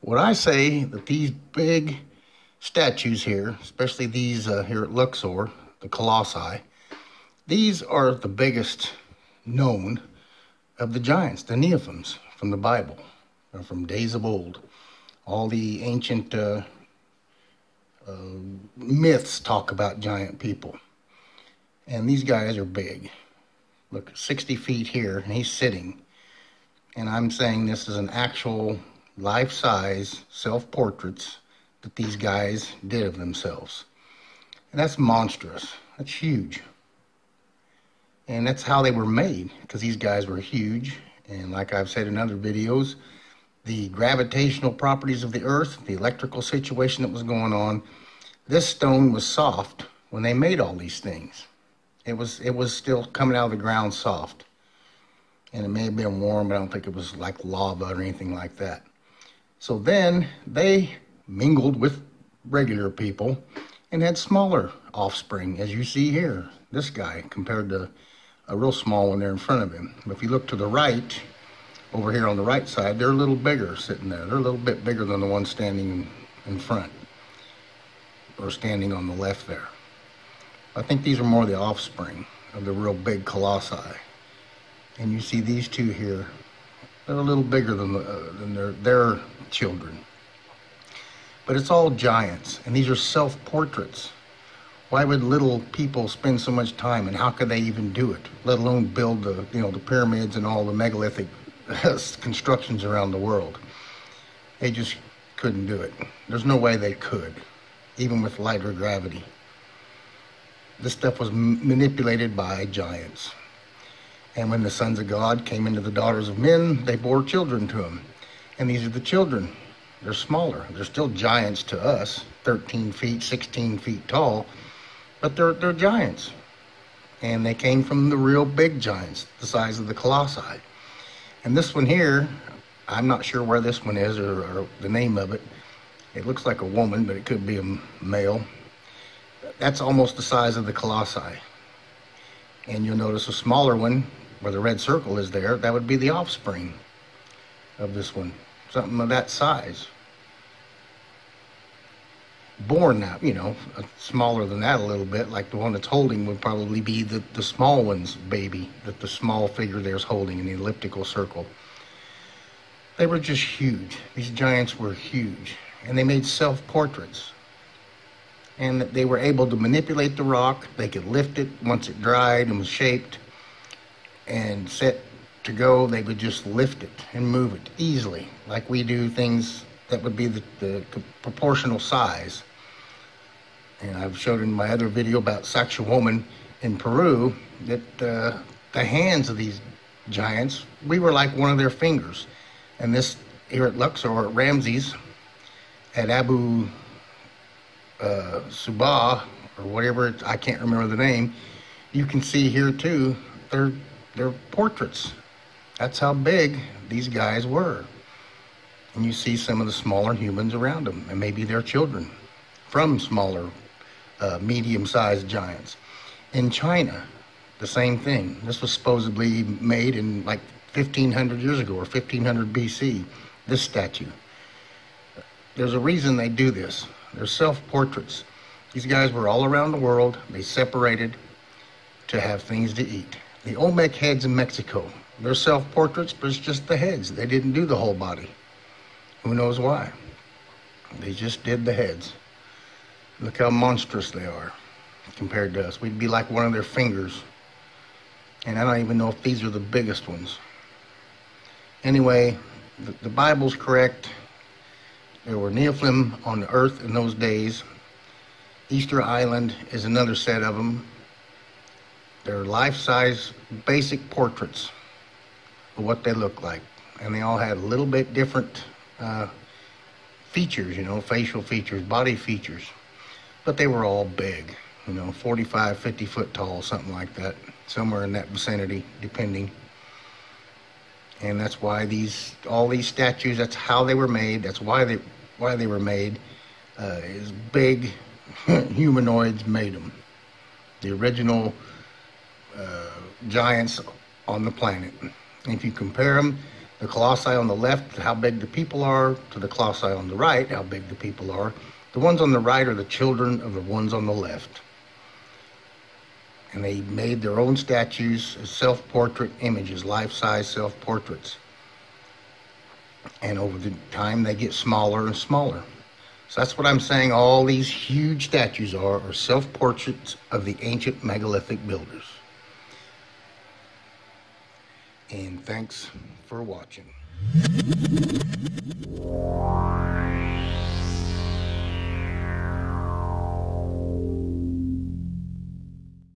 When I say that these big statues here, especially these here at Luxor, the Colossi, these are the biggest known of the giants, the Nephilims from the Bible, or from days of old. All the ancient myths talk about giant people. And these guys are big. Look, 60 feet here, and he's sitting. And I'm saying this is an actual life-size self-portraits that these guys did of themselves. And that's monstrous. That's huge. And that's how they were made, because these guys were huge. And like I've said in other videos, the gravitational properties of the earth, the electrical situation that was going on, this stone was soft when they made all these things. It was still coming out of the ground soft. And it may have been warm, but I don't think it was like lava or anything like that. So then they mingled with regular people and had smaller offspring, as you see here. This guy compared to a real small one there in front of him. But if you look to the right, over here on the right side, they're a little bigger sitting there. They're a little bit bigger than the one standing in front, or standing on the left there. I think these are more the offspring of the real big colossi. And you see these two here, they're a little bigger than their children. But it's all giants, and these are self-portraits. Why would little people spend so much time, and how could they even do it, let alone build the pyramids and all the megalithic constructions around the world? They just couldn't do it. There's no way they could, even with lighter gravity. This stuff was manipulated by giants. And when the sons of God came into the daughters of men, they bore children to them. And these are the children. They're smaller. They're still giants to us, 13 feet, 16 feet tall, but they're giants. And they came from the real big giants, the size of the colossi. And this one here, I'm not sure where this one is or the name of it. It looks like a woman, but it could be a male. That's almost the size of the colossi. And you'll notice a smaller one, where the red circle is there, that would be the offspring of this one. Something of that size. Born now, smaller than that a little bit, like the one that's holding would probably be the small one's baby, that the small figure there's holding in the elliptical circle. They were just huge. These giants were huge. And they made self-portraits. And they were able to manipulate the rock. They could lift it once it dried and was shaped and set to go. They would just lift it and move it easily, like we do things that would be the proportional size. And I've showed in my other video about Sacsayhuaman in Peru that the hands of these giants, we were like one of their fingers. And this here at Luxor, at Ramses, at Abu Subah, or whatever, I can't remember the name, you can see here too, they're portraits. That's how big these guys were. And you see some of the smaller humans around them, and maybe their children from smaller, medium-sized giants. In China, the same thing. This was supposedly made in like 1500 years ago, or 1500 BC, this statue. There's a reason they do this. They're self-portraits. These guys were all around the world. They separated to have things to eat. The Olmec heads in Mexico, they're self-portraits, but it's just the heads. They didn't do the whole body. Who knows why? They just did the heads. Look how monstrous they are compared to us. We'd be like one of their fingers. And I don't even know if these are the biggest ones. Anyway, the Bible's correct. There were Nephilim on the earth in those days. Easter Island is another set of them. They're life-size basic portraits of what they look like. And they all had a little bit different features, you know, facial features, body features. But they were all big, you know, 45, 50 foot tall, something like that. Somewhere in that vicinity, depending. And that's why all these statues, that's how they were made. That's why they were made. Is big humanoids made them. The original giants on the planet. And if you compare them, the colossi on the left, how big the people are, to the colossi on the right, how big the people are, the ones on the right are the children of the ones on the left. And they made their own statues as self-portrait images, life-size self-portraits. And over the time, they get smaller and smaller. So that's what I'm saying all these huge statues are self-portraits of the ancient megalithic builders. And thanks for watching.